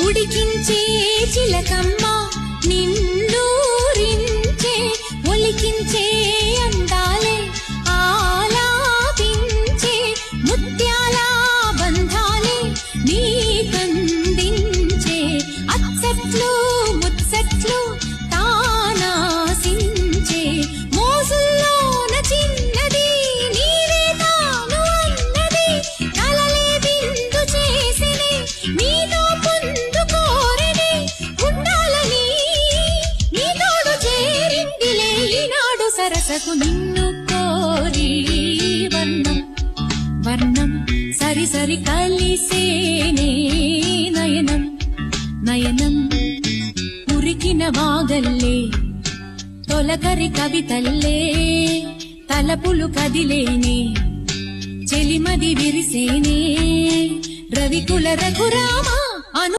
ఉడికించే చిలకమ్మ నిన్నూరించే ఒలికించే అందాలే ఆలాపించే ముత్యాల బంధాలే నీకందించే అచ్చట్లు ముచ్చట్లు తానాసించే మోసుల్లోన చిన్నది నీవే తాను అన్నది కలలే విందు చేసినే నీతో పొందుకోరని ఉండాలని నీ తోడు చేరిందిలే ఈనాడు సరసకు నిన్ను కోరి వర్ణం వర్ణం సరి సరి కలిసేనే నయనం నయనం ఉరికిన వాగల్లే తొలకరి కవితల్లే తలపులు కదిలేనే చెలిమది విరిసేనే రవికుల రఘురామా